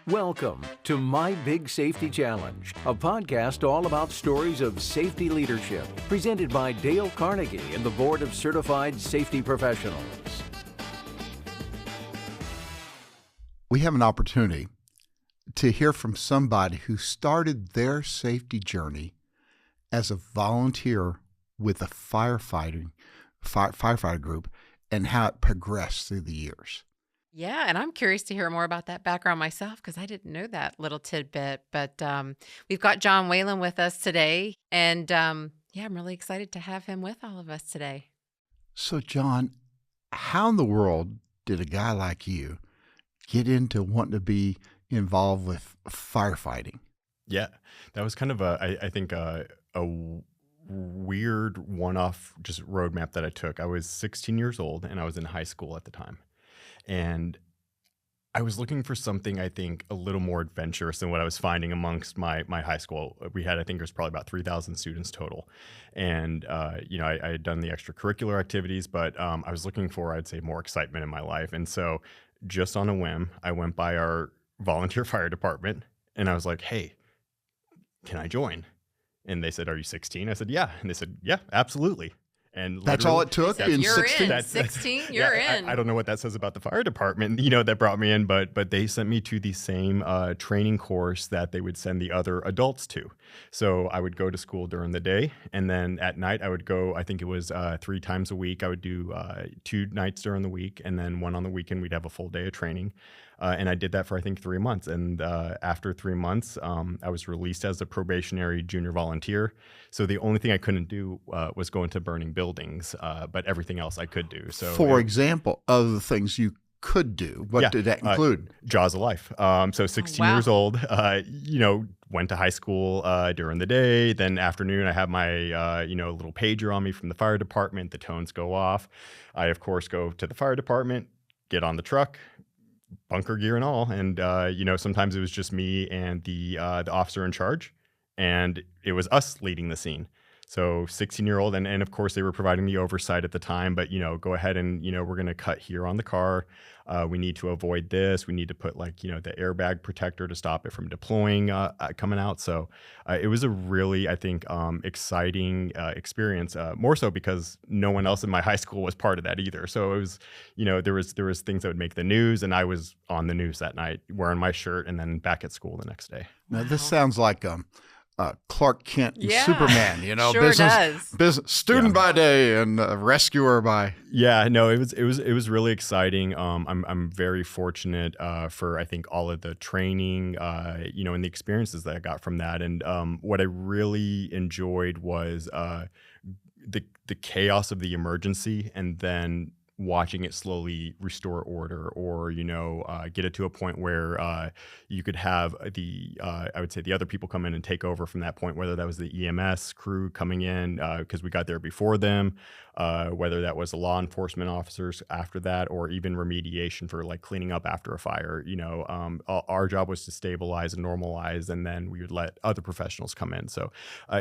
Welcome to My Big Safety Challenge, a podcast all about stories of safety leadership, presented by Dale Carnegie and the Board of Certified Safety Professionals. We have an opportunity to hear from somebody who started their safety journey as a volunteer with a firefighter group and how it progressed through the years. Yeah, and I'm curious to hear more about that background myself because I didn't know that little tidbit. But we've got John Whalen with us today, and I'm really excited to have him with all of us today. So, John, how in the world did a guy like you get into wanting to be involved with firefighting? Yeah, that was kind of I think a weird one-off just roadmap that I took. I was 16 years old and I was in high school at the time. And I was looking for something, I think, a little more adventurous than what I was finding amongst my high school. We had, I think, it was probably about 3,000 students total. And, I had done the extracurricular activities, but I was looking for, I'd say, more excitement in my life. And so just on a whim, I went by our volunteer fire department and I was like, hey, can I join? And they said, are you 16? I said, yeah. And they said, yeah, absolutely. And that's all it took in you're 16? In. 16, you're in. I don't know what that says about the fire department, that brought me in, but they sent me to the same training course that they would send the other adults to. So I would go to school during the day, and then at night I would go, I think it was 3 times a week. I would do 2 nights during the week, and then 1 on the weekend. We'd have a full day of training. And I did that for, I think, 3 months. And after 3 months, I was released as a probationary junior volunteer. So the only thing I couldn't do was go into burning buildings, but everything else I could do. So, for example, other things you could do, what did that include? Jaws of life. So 16 years old, went to high school during the day. Then afternoon, I have my, little pager on me from the fire department. The tones go off. I, of course, go to the fire department, get on the truck, bunker gear and all. And, sometimes it was just me and the officer in charge, and it was us leading the scene. So 16-year-old, and of course they were providing the oversight at the time, but, go ahead and, we're going to cut here on the car. We need to avoid this. We need to put the airbag protector to stop it from deploying, coming out. So it was a really, I think, exciting experience, more so because no one else in my high school was part of that either. So it was, there was things that would make the news, and I was on the news that night wearing my shirt and then back at school the next day. Now, this sounds like Clark Kent and Superman, sure business student by day and rescuer by. Yeah, no, it was really exciting. I'm very fortunate for, I think, all of the training, and the experiences that I got from that. And what I really enjoyed was the chaos of the emergency, and then watching it slowly restore order, or get it to a point where you could have I would say the other people come in and take over from that point, whether that was the EMS crew coming in because we got there before them, whether that was the law enforcement officers after that, or even remediation for cleaning up after a fire. Our job was to stabilize and normalize, and then we would let other professionals come in. So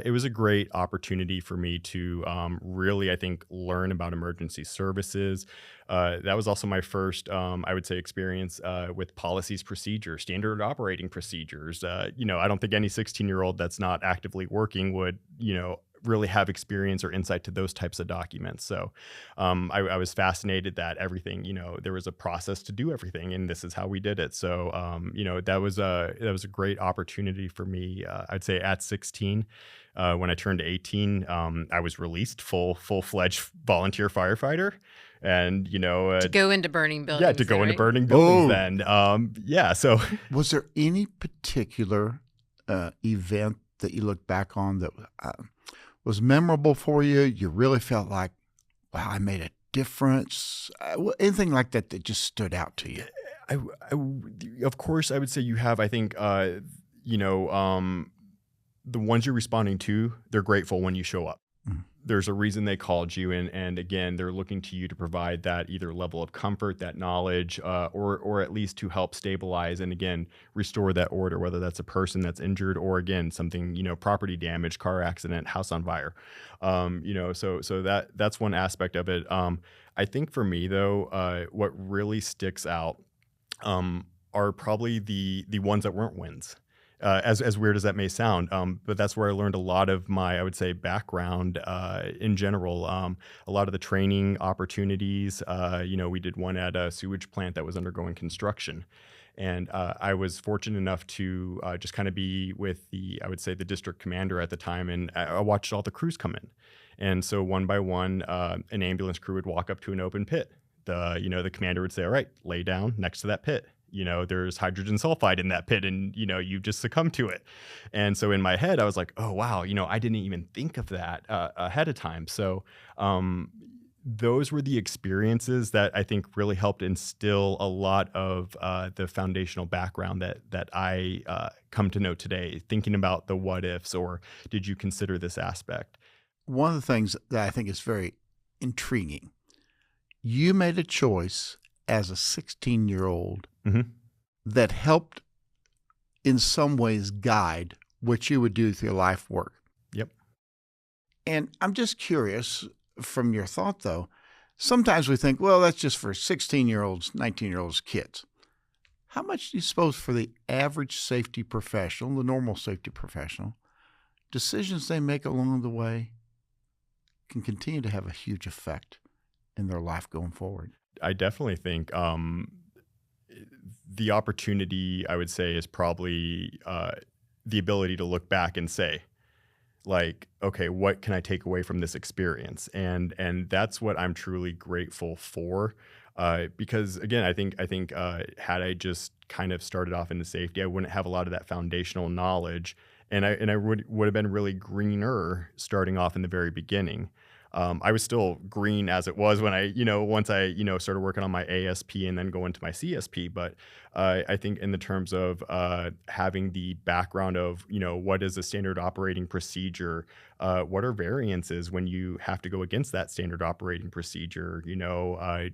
it was a great opportunity for me to really, I think, learn about emergency services. That was also my first, I would say, experience with policies, procedures, standard operating procedures. I don't think any 16-year-old that's not actively working would, really have experience or insight to those types of documents. So I was fascinated that everything, there was a process to do everything, and this is how we did it. So, that was a great opportunity for me. I'd say at 16, when I turned 18, I was released full-fledged volunteer firefighter. And, to go into burning buildings. Yeah, to go into burning buildings then. So. Was there any particular event that you look back on that was memorable for you? You really felt like, wow, I made a difference? Anything like that that just stood out to you? Of course, I would say you have, I think, the ones you're responding to, they're grateful when you show up. Mm. There's a reason they called you, and again, they're looking to you to provide that either level of comfort, that knowledge, or at least to help stabilize and again restore that order, whether that's a person that's injured or again something, property damage, car accident, house on fire. So that's one aspect of it. I think for me though, what really sticks out are probably the ones that weren't wins. As weird as that may sound, but that's where I learned a lot of my, I would say, background in general. A lot of the training opportunities. We did one at a sewage plant that was undergoing construction, and I was fortunate enough to just kind of be with I would say, the district commander at the time, and I watched all the crews come in. And so one by one, an ambulance crew would walk up to an open pit. The commander would say, "All right, lay down next to that pit. There's hydrogen sulfide in that pit, and you just succumb to it." And so in my head, I was like, "Oh wow, I didn't even think of that ahead of time." So those were the experiences that I think really helped instill a lot of the foundational background that I come to know today. Thinking about the what ifs, or did you consider this aspect? One of the things that I think is very intriguing, you made a choice as a 16-year-old Mm-hmm. that helped in some ways guide what you would do with your life work. Yep. And I'm just curious from your thought, though, sometimes we think, well, that's just for 16-year-olds, 19-year-olds, kids. How much do you suppose for the average safety professional, the normal safety professional, decisions they make along the way can continue to have a huge effect in their life going forward? I definitely think the opportunity, I would say, is probably the ability to look back and say, like, okay, what can I take away from this experience? And that's what I'm truly grateful for. Because again, I think had I just kind of started off into safety, I wouldn't have a lot of that foundational knowledge, and I would have been really greener starting off in the very beginning. I was still green as it was when once I started working on my ASP and then go into my CSP. But I think in the terms of having the background of, what is a standard operating procedure, what are variances when you have to go against that standard operating procedure, again,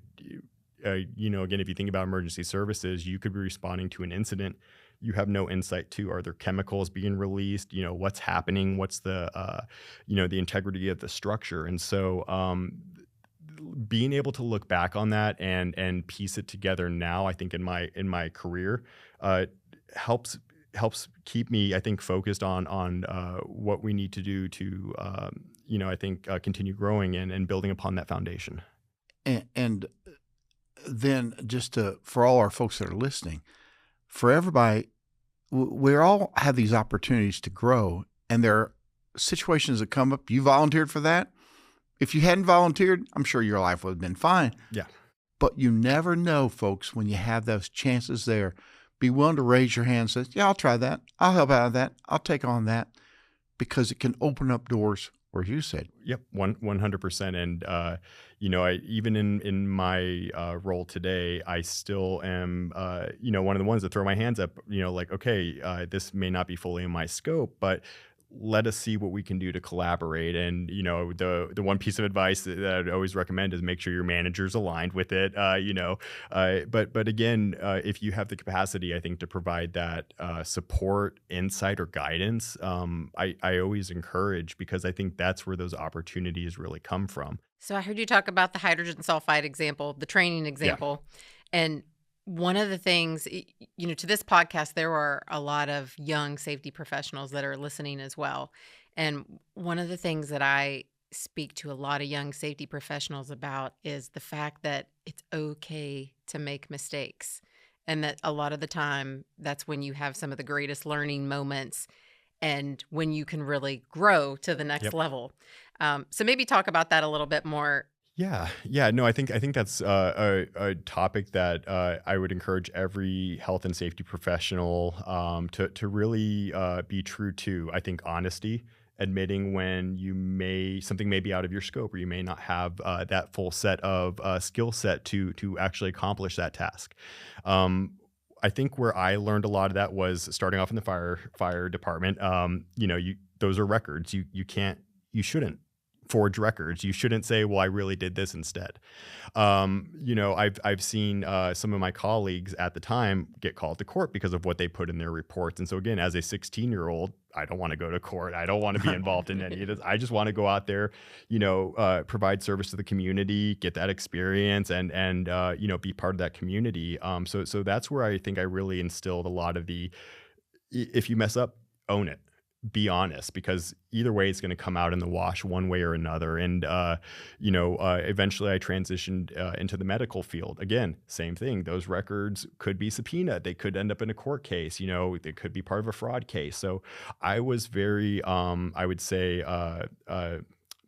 if you think about emergency services, you could be responding to an incident you have no insight to. Are there chemicals being released? What's happening? What's the integrity of the structure? And so being able to look back on that and piece it together now, I think in my career, helps keep me, I think, focused on what we need to do to I think continue growing and building upon that foundation. And then just for all our folks that are listening, for everybody, we all have these opportunities to grow, and there are situations that come up. You volunteered for that. If you hadn't volunteered, I'm sure your life would have been fine. Yeah. But you never know, folks, when you have those chances there. Be willing to raise your hand and say, yeah, I'll try that. I'll help out of that. I'll take on that, because it can open up doors where you said. Yep, 100%. And I even in my role today, I still am one of the ones that throw my hands up. Like, okay, this may not be fully in my scope, but let us see what we can do to collaborate. And the one piece of advice that I'd always recommend is make sure your manager's aligned with it. But again, if you have the capacity, I think, to provide that support, insight, or guidance, I always encourage, because I think that's where those opportunities really come from. So I heard you talk about the hydrogen sulfide example, the training example, and one of the things, to this podcast, there are a lot of young safety professionals that are listening as well. And one of the things that I speak to a lot of young safety professionals about is the fact that it's okay to make mistakes. And that a lot of the time, that's when you have some of the greatest learning moments and when you can really grow to the next level. So maybe talk about that a little bit more. Yeah. No, I think that's a topic that I would encourage every health and safety professional to really be true to. I think honesty, admitting when something may be out of your scope, or you may not have that full set of skill set to actually accomplish that task. I think where I learned a lot of that was starting off in the fire department. Those are records. You shouldn't forge records. You shouldn't say, well, I really did this instead. I've seen some of my colleagues at the time get called to court because of what they put in their reports. And so again, as a 16-year-old, I don't want to go to court. I don't want to be involved in any of this. I just want to go out there, provide service to the community, get that experience, and be part of that community. So that's where I think I really instilled a lot of the, if you mess up, own it. Be honest, because either way it's going to come out in the wash one way or another. And, eventually I transitioned into the medical field. Again, same thing. Those records could be subpoenaed. They could end up in a court case. They could be part of a fraud case. So I was very, I would say,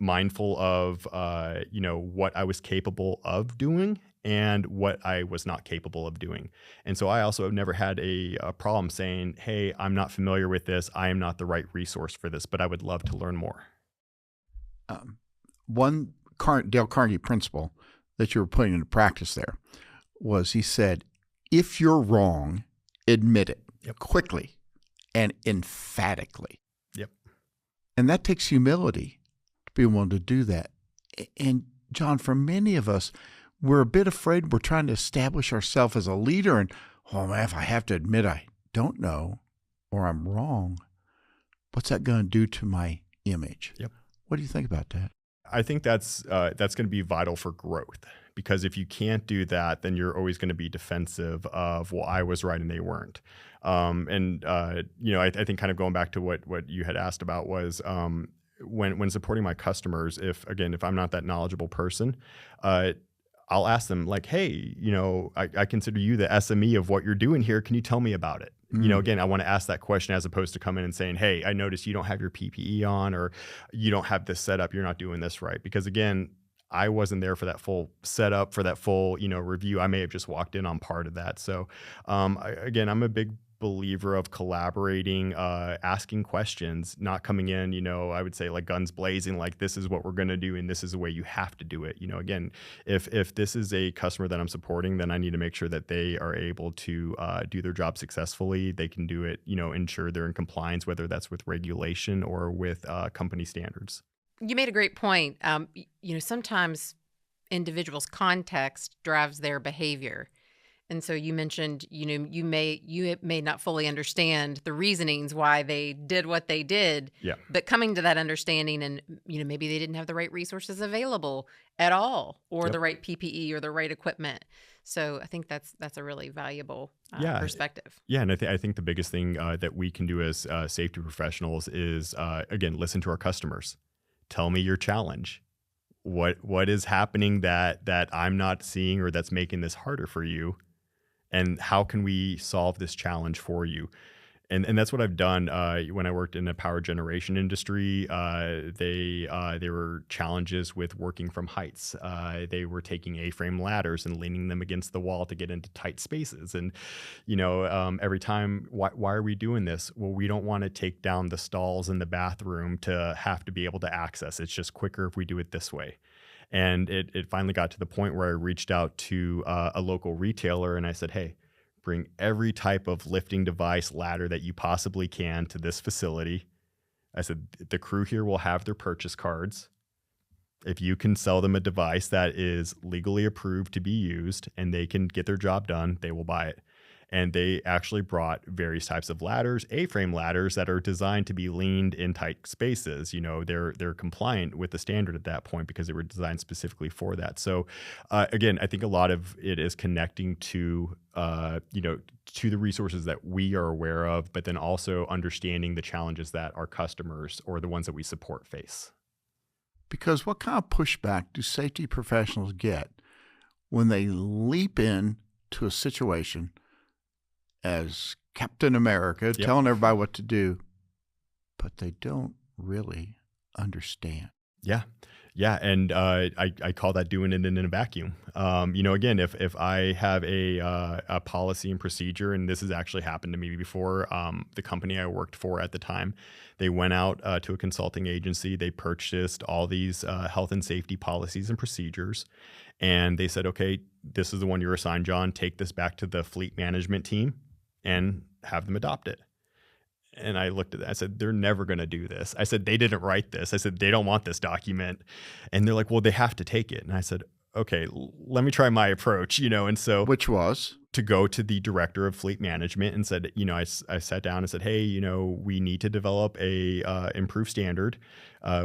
mindful of, what I was capable of doing and what I was not capable of doing. And so I also have never had a problem saying, hey, I'm not familiar with this. I am not the right resource for this, but I would love to learn more. One Dale Carnegie principle that you were putting into practice there was, he said, if you're wrong, admit it quickly and emphatically. Yep. And that takes humility to be willing to do that. And John, for many of us, we're a bit afraid. We're trying to establish ourselves as a leader. And, oh, man, if I have to admit I don't know or I'm wrong, what's that going to do to my image? Yep. What do you think about that? I think that's going to be vital for growth, because if you can't do that, then you're always going to be defensive of, well, I was right and they weren't. I think kind of going back to what you had asked about was when supporting my customers, if I'm not that knowledgeable person, I'll ask them like, hey, I consider you the SME of what you're doing here. Can you tell me about it? Mm. I want to ask that question as opposed to coming and saying, hey, I noticed you don't have your PPE on, or you don't have this set up. You're not doing this right. Because again, I wasn't there for that full setup, for that full, review. I may have just walked in on part of that. So I'm a big believer of collaborating, asking questions, not coming in, I would say like guns blazing, like this is what we're going to do and this is the way you have to do it. Again, if this is a customer that I'm supporting, then I need to make sure that they are able to do their job successfully. They can do it, ensure they're in compliance, whether that's with regulation or with company standards. You made a great point. Sometimes individuals' context drives their behavior. And so you mentioned, you may not fully understand the reasonings why they did what they did. Yeah. But coming to that understanding, and maybe they didn't have the right resources available at all, or the right PPE or the right equipment. So I think that's a really valuable perspective. Yeah, and I think the biggest thing that we can do as safety professionals is again, listen to our customers. Tell me your challenge. What is happening that I'm not seeing or that's making this harder for you? And how can we solve this challenge for you? And that's what I've done when I worked in the power generation industry. There were challenges with working from heights. They were taking A-frame ladders and leaning them against the wall to get into tight spaces. And, every time, why are we doing this? Well, we don't want to take down the stalls in the bathroom to have to be able to access. It's just quicker if we do it this way. And it finally got to the point where I reached out to a local retailer and I said, hey, bring every type of lifting device, ladder that you possibly can to this facility. I said, the crew here will have their purchase cards. If you can sell them a device that is legally approved to be used and they can get their job done, they will buy it. And they actually brought various types of ladders, A-frame ladders that are designed to be leaned in tight spaces. They're compliant with the standard at that point because they were designed specifically for that. So again, I think a lot of it is connecting to, to the resources that we are aware of, but then also understanding the challenges that our customers or the ones that we support face. Because what kind of pushback do safety professionals get when they leap in to a situation as Captain America, telling everybody what to do, but they don't really understand? Yeah. And I call that doing it in a vacuum. Again, if I have a policy and procedure, and this has actually happened to me before, the company I worked for at the time, they went out to a consulting agency. They purchased all these health and safety policies and procedures. And they said, okay, this is the one you're assigned, John. Take this back to the fleet management team and have them adopt it. And I looked at that. I said, they're never going to do this. I said, they didn't write this. I said, they don't want this document. And they're like, well, they have to take it. And I said, okay, let me try my approach, And so Which was? to go to the director of fleet management and said, I sat down and said, hey, we need to develop a improved standard.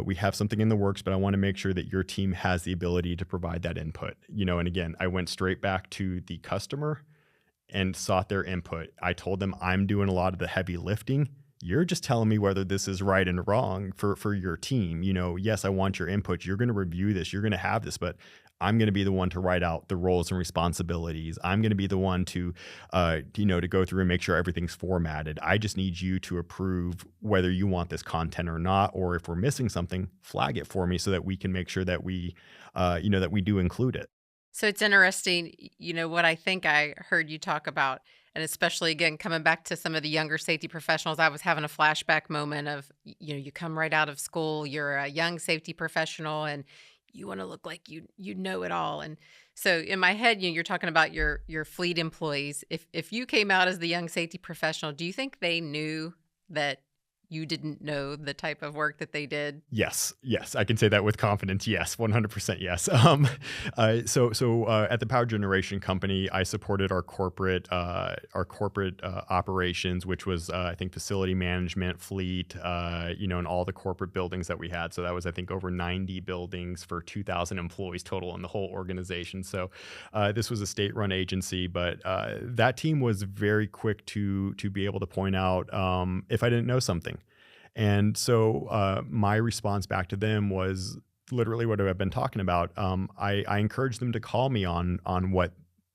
We have something in the works, but I want to make sure that your team has the ability to provide that input. And again, I went straight back to the customer and sought their input. I told them I'm doing a lot of the heavy lifting. You're just telling me whether this is right and wrong for your team. Yes, I want your input. You're going to review this. You're going to have this, but I'm going to be the one to write out the roles and responsibilities. I'm going to be the one to, to go through and make sure everything's formatted. I just need you to approve whether you want this content or not, or if we're missing something, flag it for me so that we can make sure that we, that we do include it. So it's interesting, what I think I heard you talk about, and especially, again, coming back to some of the younger safety professionals, I was having a flashback moment of, you come right out of school, you're a young safety professional, and you want to look like you know it all. And so in my head, you're talking about your fleet employees. If you came out as the young safety professional, do you think they knew that you didn't know the type of work that they did? Yes, I can say that with confidence. Yes, 100% yes. So at the power generation company, I supported our corporate operations, which was I think facility management, fleet, and all the corporate buildings that we had. So that was I think over 90 buildings for 2,000 employees total in the whole organization. So this was a state-run agency, but that team was very quick to be able to point out if I didn't know something. And so my response back to them was literally what I've been talking about. I encouraged them to call me on what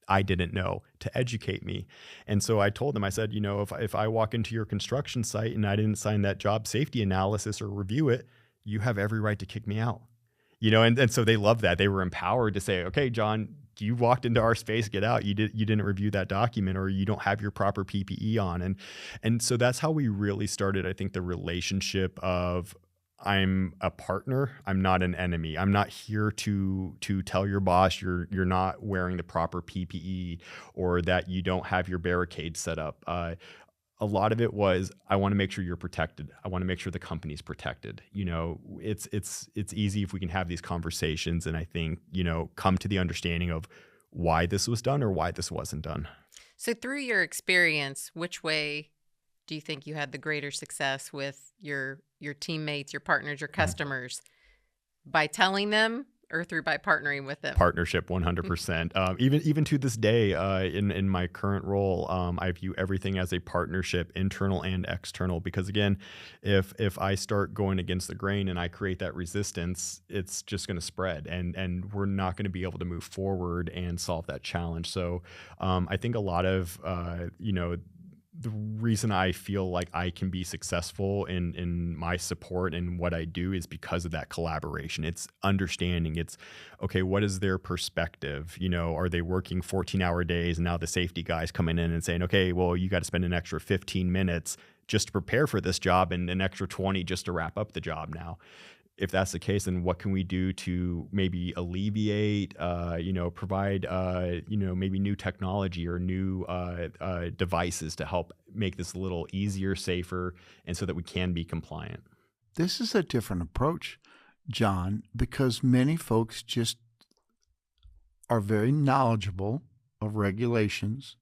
I didn't know, to educate me. And so I told them, I said, if I walk into your construction site and I didn't sign that job safety analysis or review it, you have every right to kick me out. And so they loved that. They were empowered to say, okay, John, you walked into our space, get out. You didn't review that document, or you don't have your proper PPE on. And so that's how we really started, I think, the relationship of I'm a partner. I'm not an enemy. I'm not here to tell your boss you're not wearing the proper PPE or that you don't have your barricade set up. A lot of it was, I want to make sure you're protected. I want to make sure the company's protected. It's easy if we can have these conversations and I think, come to the understanding of why this was done or why this wasn't done. So through your experience, which way do you think you had the greater success with your teammates, your partners, your customers? By telling them or by partnering with them? Partnership, 100%. Even to this day, in my current role, I view everything as a partnership, internal and external. Because again, if I start going against the grain and I create that resistance, it's just going to spread, and we're not going to be able to move forward and solve that challenge. So I think a lot of the reason I feel like I can be successful in my support and what I do is because of that collaboration. It's understanding. It's, okay, what is their perspective? Are they working 14-hour days and now the safety guy's coming in and saying, okay, well, you got to spend an extra 15 minutes just to prepare for this job and an extra 20 just to wrap up the job now. If that's the case, then what can we do to maybe alleviate, provide, maybe new technology or new devices to help make this a little easier, safer, and so that we can be compliant? This is a different approach, John, because many folks just are very knowledgeable of regulations.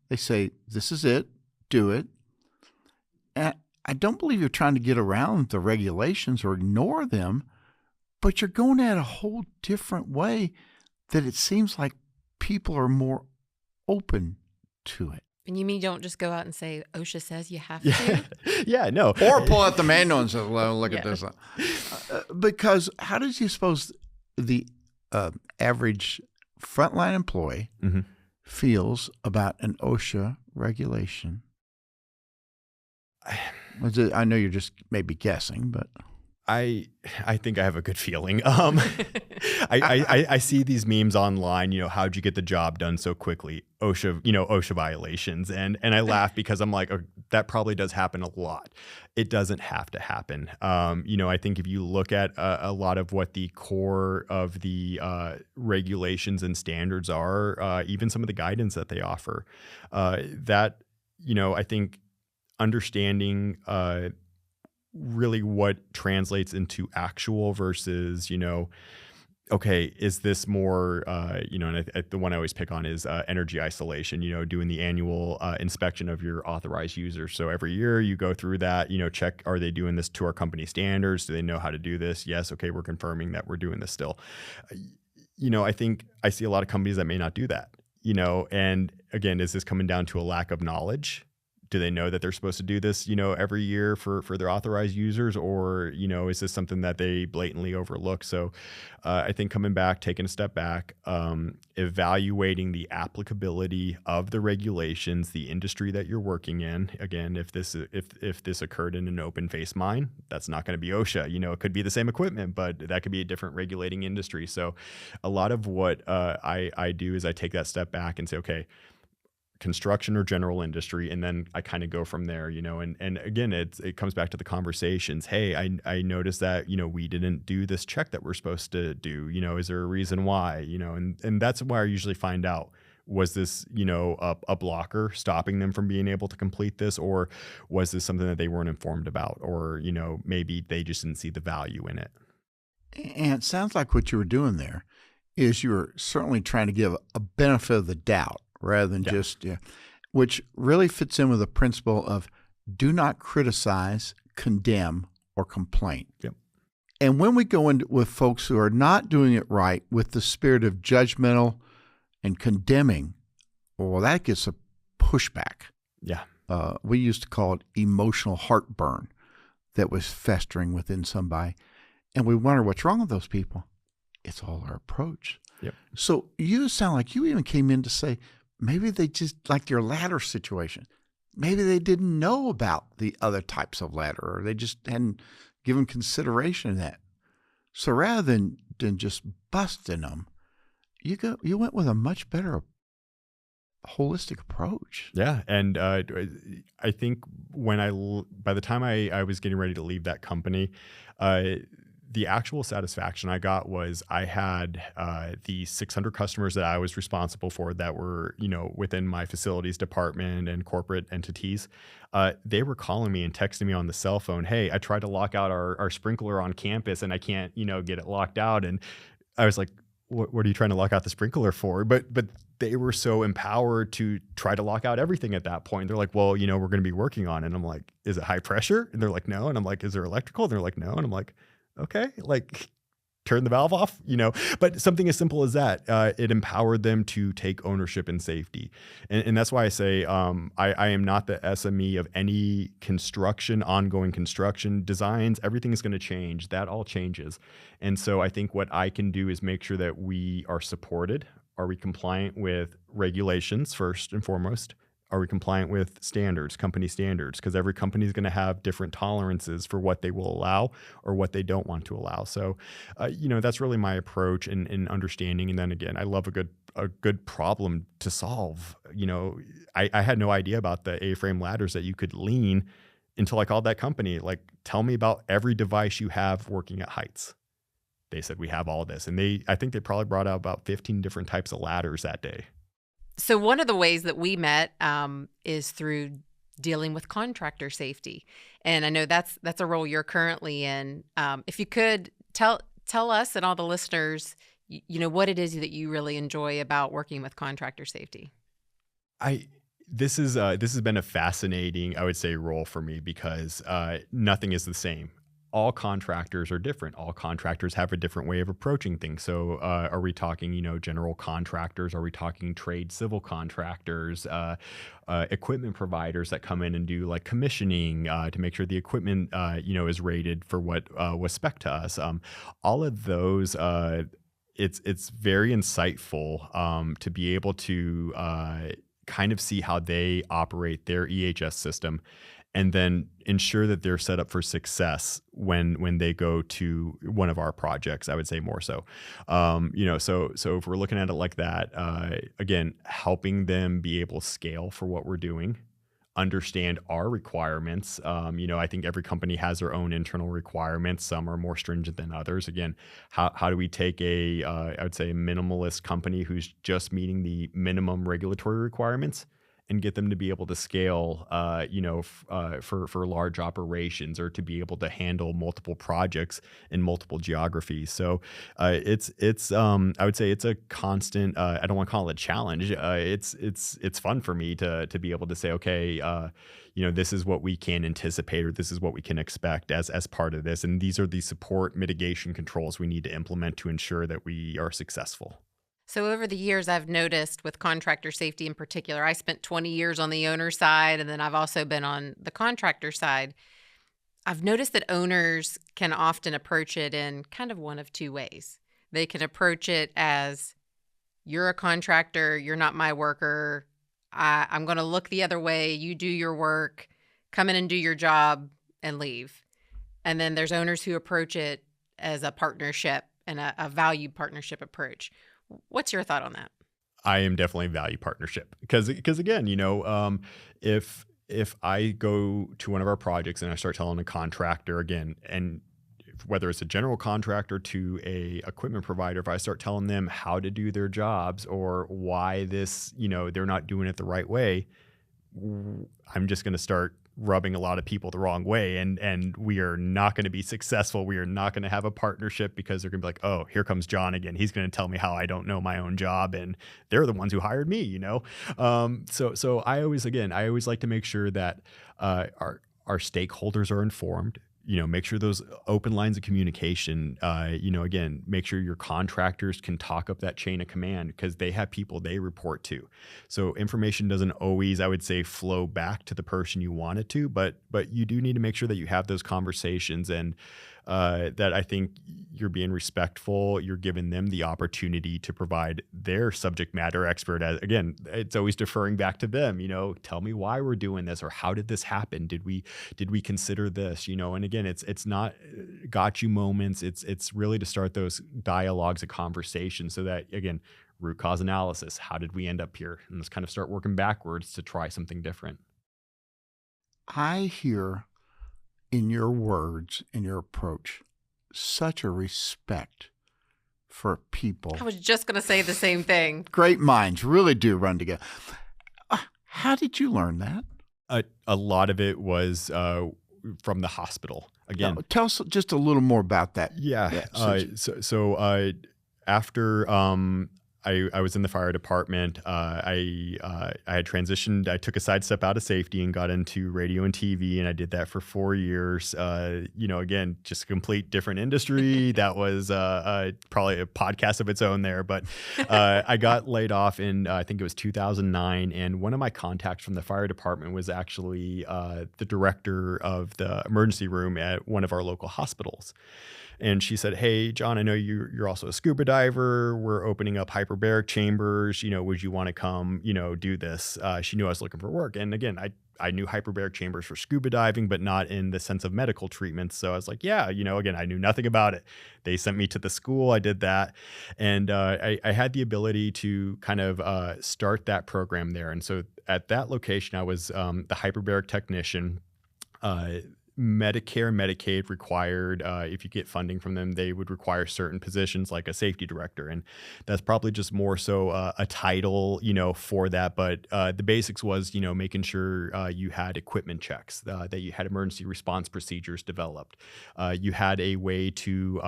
They say, this is it, do it. And I don't believe you're trying to get around the regulations or ignore them, but you're going at a whole different way that it seems like people are more open to it. And you mean don't just go out and say, OSHA says you have to? Yeah, no. Or pull out the manual and say, well, look at this. Because how does you suppose the average frontline employee feels about an OSHA regulation? I know you're just maybe guessing, but I think I have a good feeling. I see these memes online, how'd you get the job done so quickly? OSHA violations. And I laugh because I'm like, oh, that probably does happen a lot. It doesn't have to happen. I think if you look at a lot of what the core of the regulations and standards are, even some of the guidance that they offer, I think understanding really what translates into actual versus, okay, is this more, and the one I always pick on is energy isolation, doing the annual inspection of your authorized users. So every year you go through that, check, are they doing this to our company standards? Do they know how to do this? Yes. Okay. We're confirming that we're doing this still. I think I see a lot of companies that may not do that, and again, is this coming down to a lack of knowledge? Do they know that they're supposed to do this, every year for their authorized users, or, is this something that they blatantly overlook? So I think coming back, taking a step back, evaluating the applicability of the regulations, the industry that you're working in. Again, if this occurred in an open face mine, that's not going to be OSHA. It could be the same equipment, but that could be a different regulating industry. So a lot of what I do is I take that step back and say, okay, construction or general industry, and then I kind of go from there, and again, it comes back to the conversations. Hey, I noticed that, we didn't do this check that we're supposed to do, is there a reason why, and that's why I usually find out, was this, a blocker stopping them from being able to complete this, or was this something that they weren't informed about, or, maybe they just didn't see the value in it. And it sounds like what you were doing there is you were certainly trying to give a benefit of the doubt rather than which really fits in with the principle of do not criticize, condemn, or complain. Yep. And when we go in with folks who are not doing it right with the spirit of judgmental and condemning, well, that gets a pushback. Yeah. We used to call it emotional heartburn that was festering within somebody. And we wonder what's wrong with those people. It's all our approach. Yep. So you sound like you even came in to say, maybe they just, like your ladder situation, maybe they didn't know about the other types of ladder, or they just hadn't given consideration to that. So rather than just busting them, you went with a much better holistic approach. Yeah. And I think by the time I was getting ready to leave that company, the actual satisfaction I got was I had the 600 customers that I was responsible for that were, within my facilities department and corporate entities. They were calling me and texting me on the cell phone. Hey, I tried to lock out our sprinkler on campus and I can't, get it locked out. And I was like, what are you trying to lock out the sprinkler for? But they were so empowered to try to lock out everything at that point. They're like, well, we're going to be working on it. And I'm like, is it high pressure? And they're like, no. And I'm like, is there electrical? And they're like, no. And I'm like, okay, like turn the valve off, but something as simple as that, it empowered them to take ownership and safety. And that's why I say, I am not the SME of any ongoing construction designs. Everything is going to change. That all changes. And so I think what I can do is make sure that we are supported. Are we compliant with regulations first and foremost? Are we compliant with standards, company standards? Because every company is going to have different tolerances for what they will allow or what they don't want to allow. So, that's really my approach in understanding. And then again, I love a good problem to solve. I had no idea about the A-frame ladders that you could lean until I called that company. Like, tell me about every device you have working at heights. They said, we have all this. And I think they probably brought out about 15 different types of ladders that day. So one of the ways that we met is through dealing with contractor safety, and I know that's a role you're currently in. If you could tell us and all the listeners, what it is that you really enjoy about working with contractor safety. This has been a fascinating, I would say, role for me because nothing is the same. All contractors are different. All contractors have a different way of approaching things. So are we talking, general contractors? Are we talking trade civil contractors, equipment providers that come in and do like commissioning to make sure the equipment, is rated for what was spec to us? All of those, it's very insightful to be able to kind of see how they operate their EHS system, and then ensure that they're set up for success when they go to one of our projects. I would say more so, so if we're looking at it like that, again, helping them be able to scale for what we're doing, understand our requirements. I think every company has their own internal requirements. Some are more stringent than others. Again, how do we take I would say a minimalist company who's just meeting the minimum regulatory requirements and get them to be able to scale, for large operations, or to be able to handle multiple projects in multiple geographies. So I would say it's a constant. I don't want to call it a challenge. It's fun for me to be able to say, okay, this is what we can anticipate, or this is what we can expect as part of this, and these are the support mitigation controls we need to implement to ensure that we are successful. So over the years, I've noticed with contractor safety in particular, I spent 20 years on the owner side, and then I've also been on the contractor side. I've noticed that owners can often approach it in kind of one of two ways. They can approach it as, you're a contractor, you're not my worker, I'm going to look the other way, you do your work, come in and do your job and leave. And then there's owners who approach it as a partnership and a valued partnership approach. What's your thought on that? I am definitely value partnership because again, if I go to one of our projects and I start telling a contractor again, and whether it's a general contractor to a equipment provider, if I start telling them how to do their jobs or why this, they're not doing it the right way, I'm just going to start rubbing a lot of people the wrong way, and we are not going to be successful. We are not going to have a partnership because they're going to be like, oh, here comes John again. He's going to tell me how I don't know my own job, and they're the ones who hired me, So I always like to make sure that our stakeholders are informed. Make sure those open lines of communication, again, make sure your contractors can talk up that chain of command because they have people they report to. So information doesn't always, I would say, flow back to the person you want it to, but you do need to make sure that you have those conversations, and that I think you're being respectful. You're giving them the opportunity to provide their subject matter expert. Again, it's always deferring back to them. Tell me why we're doing this, or how did this happen? Did we consider this? And again, it's not got you moments. It's really to start those dialogues of conversation so that, again, root cause analysis. How did we end up here? And let's kind of start working backwards to try something different. I hear in your words, in your approach, such a respect for people. I was just going to say the same thing. Great minds really do run together. How did you learn that? A lot of it was from the hospital. Again, now, tell us just a little more about that. Yeah. After I was in the fire department, I had transitioned. I took a sidestep out of safety and got into radio and TV, and I did that for 4 years. Again, just a complete different industry. That was probably a podcast of its own there. But I got laid off in, I think it was 2009, and one of my contacts from the fire department was actually the director of the emergency room at one of our local hospitals. And she said, "Hey, John, I know you're also a scuba diver. We're opening up hyperbaric chambers. Would you want to come, do this?" She knew I was looking for work. And again, I knew hyperbaric chambers for scuba diving, but not in the sense of medical treatments. So I was like, yeah, again, I knew nothing about it. They sent me to the school. I did that. And I had the ability to kind of start that program there. And so at that location, I was the hyperbaric technician. Medicare and Medicaid required, if you get funding from them, they would require certain positions like a safety director. And that's probably just more so a title, for that. But the basics was, making sure you had equipment checks, that you had emergency response procedures developed. You had a way to,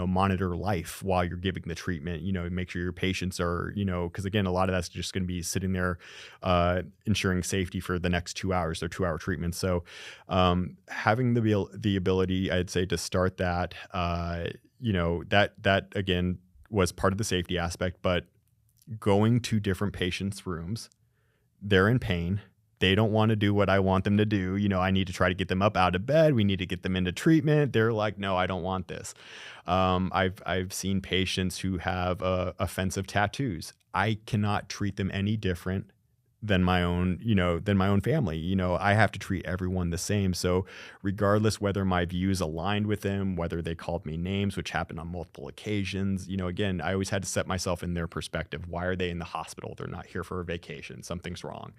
monitor life while you're giving the treatment, make sure your patients are, because again, a lot of that's just going to be sitting there ensuring safety for the next 2 hours, their 2-hour treatment. So having the ability, I'd say, to start that, that again was part of the safety aspect, but going to different patients' rooms, they're in pain. They don't want to do what I want them to do. I need to try to get them up out of bed. We need to get them into treatment. They're like, no, I don't want this. I've seen patients who have offensive tattoos. I cannot treat them any different than my own family. I have to treat everyone the same. So regardless whether my views aligned with them, whether they called me names, which happened on multiple occasions, again, I always had to set myself in their perspective. Why are they in the hospital? They're not here for a vacation. Something's wrong.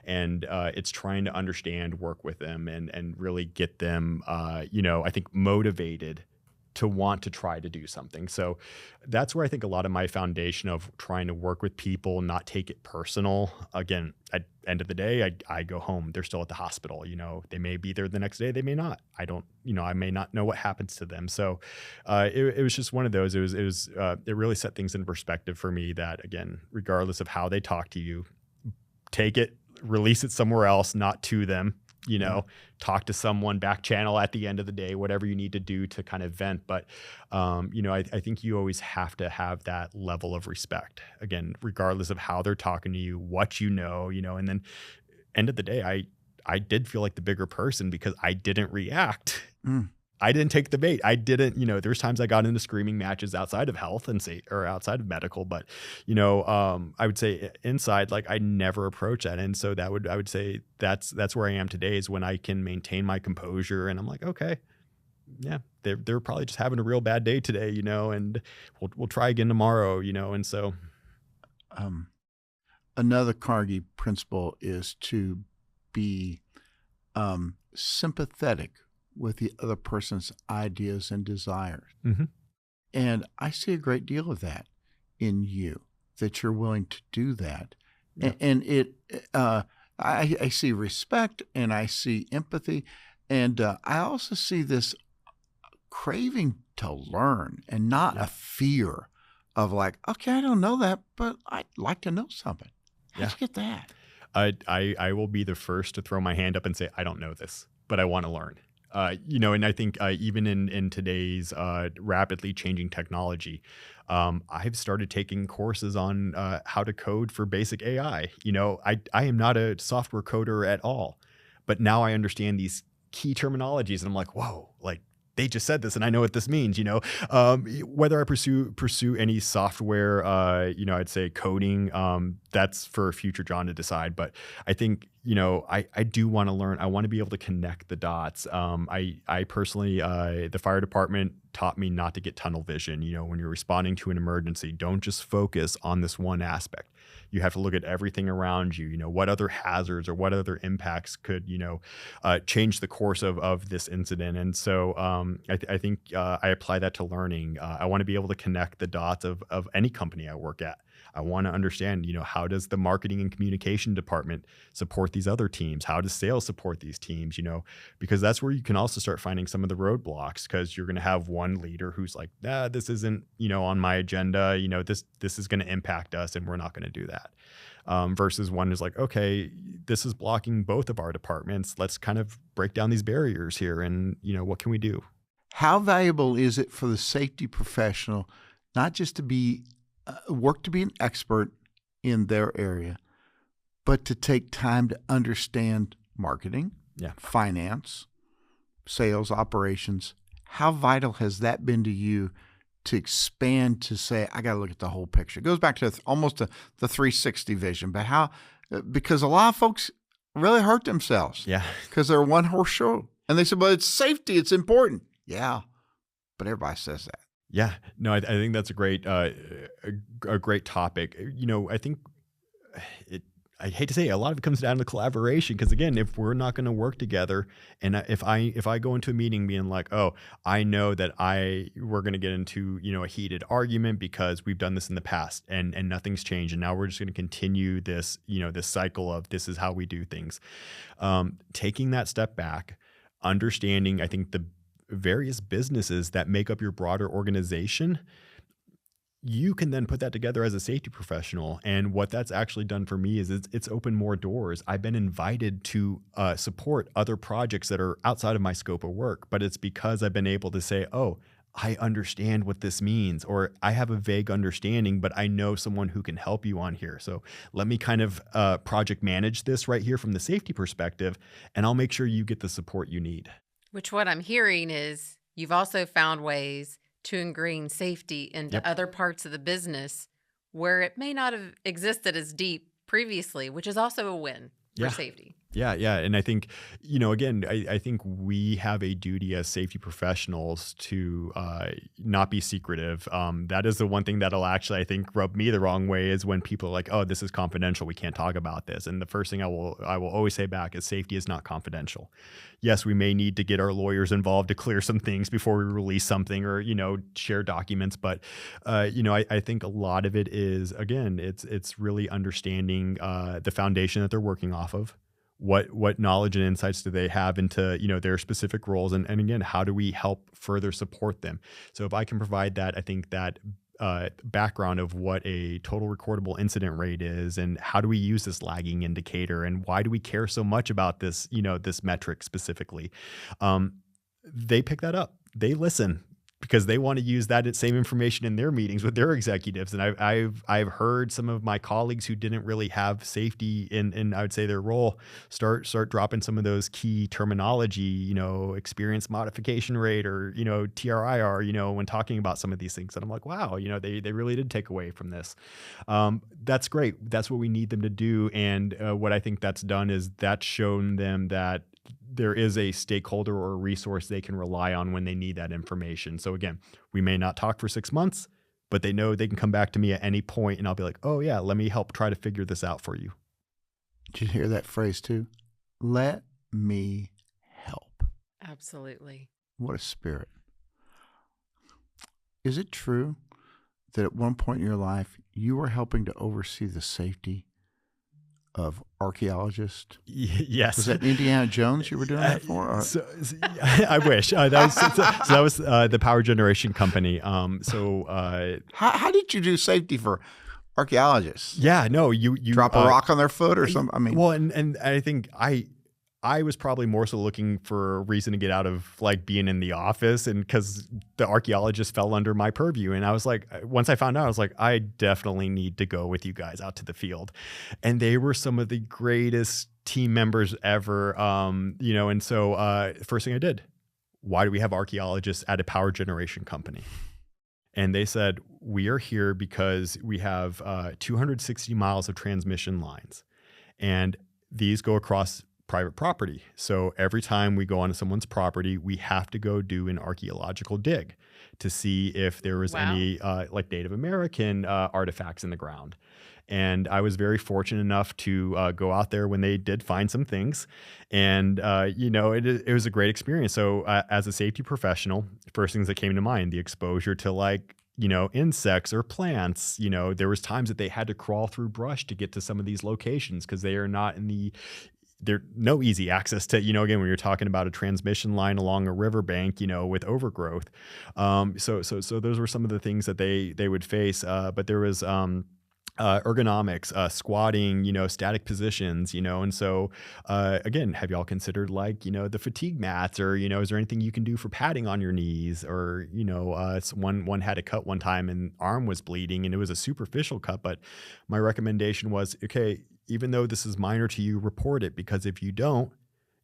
And it's trying to understand, work with them, and really get them, I think, motivated to want to try to do something. So that's where I think a lot of my foundation of trying to work with people, not take it personal. Again, at the end of the day, I go home. They're still at the hospital. They may be there the next day. They may not. I don't, I may not know what happens to them. So it was just one of those. It really set things in perspective for me that, again, regardless of how they talk to you, take it, release it somewhere else, not to them. Talk to someone, back channel at the end of the day, whatever you need to do to kind of vent. But, I think you always have to have that level of respect, again, regardless of how they're talking to you, what and then end of the day, I did feel like the bigger person because I didn't react. I didn't take the bait. I didn't, there's times I got into screaming matches outside of health or outside of medical, but, I would say inside, like I never approach that. And so I would say that's where I am today is when I can maintain my composure and I'm like, okay, yeah, they're probably just having a real bad day today, and we'll try again tomorrow, and so. Another Carnegie principle is to be sympathetic with the other person's ideas and desires. Mm-hmm. And I see a great deal of that in you, that you're willing to do that. Yeah. And I see respect and I see empathy. And I also see this craving to learn and not a fear of like, okay, I don't know that, but I'd like to know something. How'd you get that? I will be the first to throw my hand up and say, I don't know this, but I want to learn. And I think even in today's rapidly changing technology, I've started taking courses on how to code for basic AI. I am not a software coder at all, but now I understand these key terminologies and I'm like, whoa, like they just said this and I know what this means, whether I pursue any software, I'd say coding, that's for future John to decide. But I think, I do want to learn. I want to be able to connect the dots. I personally, the fire department taught me not to get tunnel vision. When you're responding to an emergency, don't just focus on this one aspect. You have to look at everything around you, what other hazards or what other impacts could, change the course of this incident. And so I think I apply that to learning. I want to be able to connect the dots of any company I work at. I want to understand, how does the marketing and communication department support these other teams? How does sales support these teams? Because that's where you can also start finding some of the roadblocks because you're going to have one leader who's like, this isn't, on my agenda, this is going to impact us and we're not going to do that. Versus one who's like, okay, this is blocking both of our departments. Let's kind of break down these barriers here and, what can we do? How valuable is it for the safety professional, not just to be work to be an expert in their area, but to take time to understand marketing, finance, sales, operations? How vital has that been to you to expand to say, I got to look at the whole picture? It goes back to almost the 360 vision, but because a lot of folks really hurt themselves because they're a one-horse show. And they said, well, it's safety, it's important. Yeah, but everybody says that. Yeah, no, I think that's a great topic. I think I hate to say it, a lot of it comes down to collaboration. Because again, if we're not going to work together, and if I go into a meeting being like, oh, I know that we're going to get into a heated argument because we've done this in the past and nothing's changed, and now we're just going to continue this this cycle of this is how we do things. Taking that step back, understanding, I think the various businesses that make up your broader organization, you can then put that together as a safety professional. And what that's actually done for me is it's opened more doors. I've been invited to support other projects that are outside of my scope of work, but it's because I've been able to say, oh, I understand what this means, or I have a vague understanding, but I know someone who can help you on here. So let me kind of project manage this right here from the safety perspective, and I'll make sure you get the support you need. Which what I'm hearing is you've also found ways to ingrain safety into other parts of the business where it may not have existed as deep previously, which is also a win for safety. Yeah, yeah. And I think, again, I think we have a duty as safety professionals to not be secretive. That is the one thing that'll actually, I think, rub me the wrong way is when people are like, oh, this is confidential. We can't talk about this. And the first thing I will always say back is safety is not confidential. Yes, we may need to get our lawyers involved to clear some things before we release something or, share documents. But, I think a lot of it is, again, it's really understanding the foundation that they're working off of. What knowledge and insights do they have into their specific roles, and again, how do we help further support them? So if I can provide that, I think that background of what a total recordable incident rate is, and how do we use this lagging indicator, and why do we care so much about this this metric specifically, they pick that up, they listen, because they want to use that same information in their meetings with their executives. And I've heard some of my colleagues who didn't really have safety in I would say their role start dropping some of those key terminology, experience modification rate or TRIR, when talking about some of these things. And I'm like, wow, they really did take away from this. That's great. That's what we need them to do. And what I think that's done is that's shown them that there is a stakeholder or a resource they can rely on when they need that information. So again, we may not talk for 6 months, but they know they can come back to me at any point and I'll be like, oh yeah, let me help try to figure this out for you. Did you hear that phrase too? Let me help. Absolutely. What a spirit. Is it true that at one point in your life, you were helping to oversee the safety of archaeologists? Yes. Was that Indiana Jones you were doing that for? I wish. That was the power generation company. How did you do safety for archaeologists? Yeah, no, you drop a rock on their foot or something? I mean, well, and I think I was probably more so looking for a reason to get out of like being in the office, and because the archaeologists fell under my purview. And I was like, once I found out, I was like, I definitely need to go with you guys out to the field. And they were some of the greatest team members ever. And so first thing I did, why do we have archaeologists at a power generation company? And they said, we are here because we have 260 miles of transmission lines, and these go across private property. So every time we go onto someone's property, we have to go do an archaeological dig to see if there was any like Native American artifacts in the ground. And I was very fortunate enough to go out there when they did find some things. And, it was a great experience. So as a safety professional, first things that came to mind, the exposure to like, insects or plants. There was times that they had to crawl through brush to get to some of these locations because they are not in there's no easy access to, again, when you're talking about a transmission line along a riverbank, with overgrowth. So those were some of the things that they would face. But there was ergonomics, squatting, static positions, and so again, have y'all considered like, the fatigue mats, or, is there anything you can do for padding on your knees? Or, one had a cut one time and arm was bleeding and it was a superficial cut, but my recommendation was, okay, even though this is minor to you, report it, because if you don't,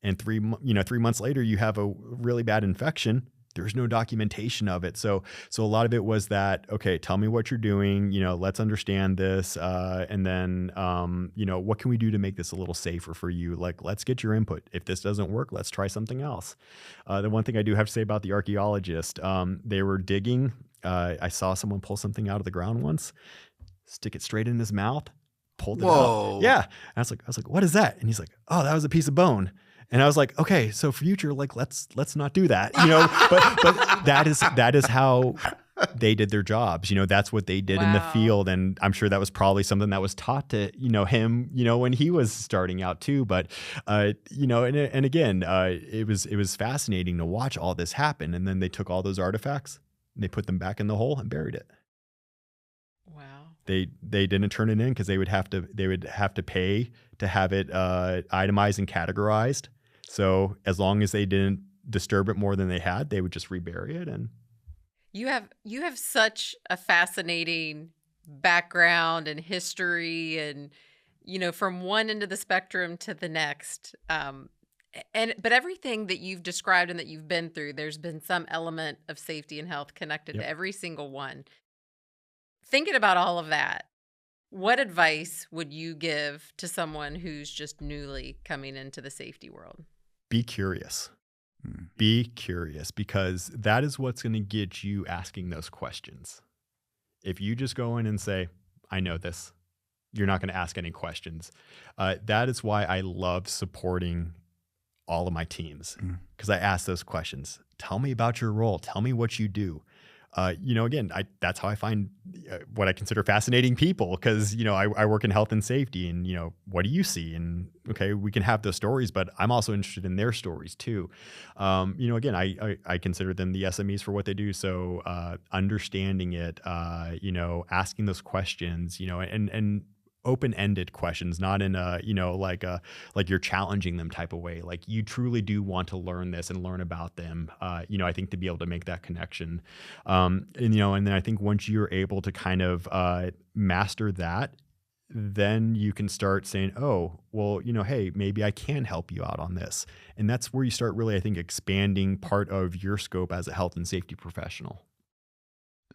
and 3 months later you have a really bad infection, there's no documentation of it. So a lot of it was that, okay, tell me what you're doing, let's understand this. And then, what can we do to make this a little safer for you? Like, let's get your input. If this doesn't work, let's try something else. The one thing I do have to say about the archaeologist, they were digging. I saw someone pull something out of the ground once, stick it straight in his mouth, pulled it out. Yeah. And I was like, what is that? And he's like, oh, that was a piece of bone. And I was like, okay, so future, like, let's not do that, but that is how they did their jobs. That's what they did in the field. And I'm sure that was probably something that was taught to, him, when he was starting out too. But, and again, it was fascinating to watch all this happen. And then they took all those artifacts and they put them back in the hole and buried it. Wow. They didn't turn it in because they would have to pay to have it itemized and categorized. So as long as they didn't disturb it more than they had, they would just rebury it. And you have such a fascinating background and history, and from one end of the spectrum to the next. But everything that you've described and that you've been through, there's been some element of safety and health connected to every single one. Thinking about all of that, What advice would you give to someone who's just newly coming into the safety world? Be curious. Be curious, because that is what's going to get you asking those questions. If you just go in and say, I know this, you're not going to ask any questions. That is why I love supporting all of my teams, because I ask those questions. Tell me about your role. Tell me what you do. Again, that's how I find what I consider fascinating people, because, I work in health and safety, and, what do you see? And okay, we can have those stories, but I'm also interested in their stories too. Again, I consider them the SMEs for what they do. So understanding it, asking those questions, and open-ended questions, not in a, like you're challenging them type of way. Like, you truly do want to learn this and learn about them, I think, to be able to make that connection. And then I think once you're able to kind of master that, then you can start saying, oh, well, hey, maybe I can help you out on this. And that's where you start really, I think, expanding part of your scope as a health and safety professional.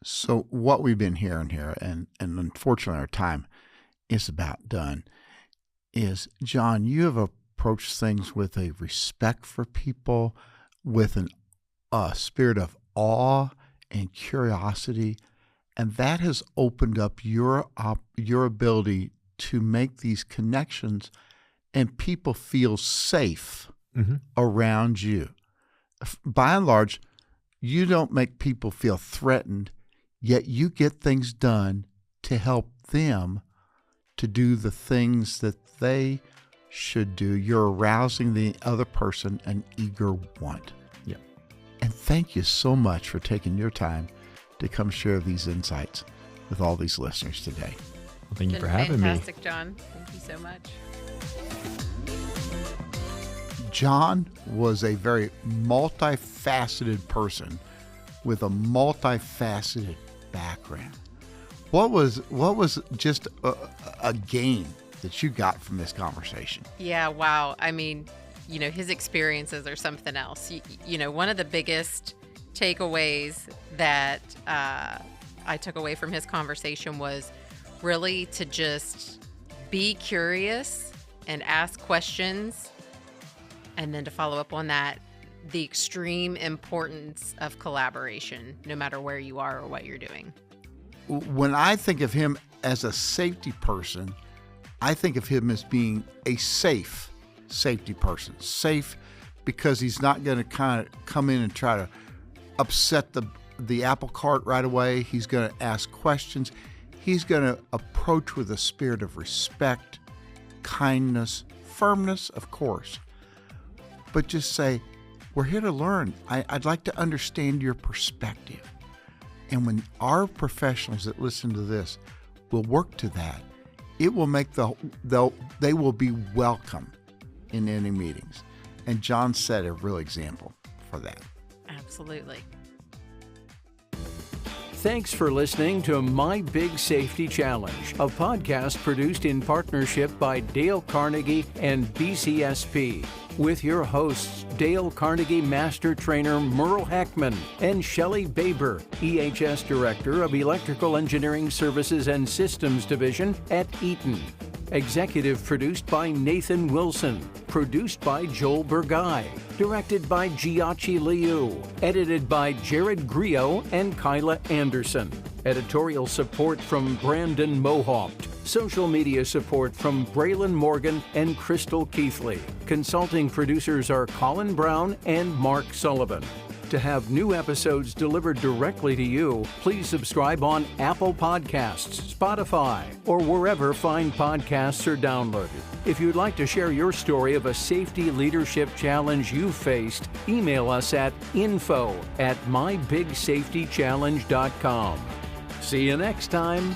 So what we've been hearing here, and unfortunately our time is about done, is, John, you have approached things with a respect for people, with a spirit of awe and curiosity, and that has opened up your ability to make these connections, and people feel safe around you. By and large, you don't make people feel threatened, yet you get things done to help them to do the things that they should do. You're arousing the other person an eager want. Yeah. And thank you so much for taking your time to come share these insights with all these listeners today. Well, thank you for having me. Fantastic, John. Thank you so much. John was a very multifaceted person with a multifaceted background. What was just a gain that you got from this conversation? Yeah, wow. I mean, his experiences are something else. One of the biggest takeaways that I took away from his conversation was really to just be curious and ask questions, and then to follow up on that, the extreme importance of collaboration, no matter where you are or what you're doing. When I think of him as a safety person, I think of him as being a safe safety person. Safe because he's not going to kind of come in and try to upset the apple cart right away. He's going to ask questions. He's going to approach with a spirit of respect, kindness, firmness, of course. But just say, we're here to learn. I'd like to understand your perspective. And when our professionals that listen to this will work to that, it will make they will be welcome in any meetings. And John set a real example for that. Absolutely. Thanks for listening to My Big Safety Challenge, a podcast produced in partnership by Dale Carnegie and BCSP, with your hosts Dale Carnegie Master Trainer Merle Heckman and Shelley Baber, EHS Director of Electrical Engineering Services and Systems Division at Eaton. Executive produced by Nathan Wilson. Produced by Joel Burgai. Directed by Giachi Liu. Edited by Jared Griot and Kyla Anderson. Editorial support from Brandon Mohaupt. Social media support from Braylon Morgan and Crystal Keithley. Consulting producers are Colin Brown and Mark Sullivan. To have new episodes delivered directly to you, please subscribe on Apple Podcasts, Spotify, or wherever fine podcasts are downloaded. If you'd like to share your story of a safety leadership challenge you faced, email us at info@mybigsafetychallenge.com. See you next time.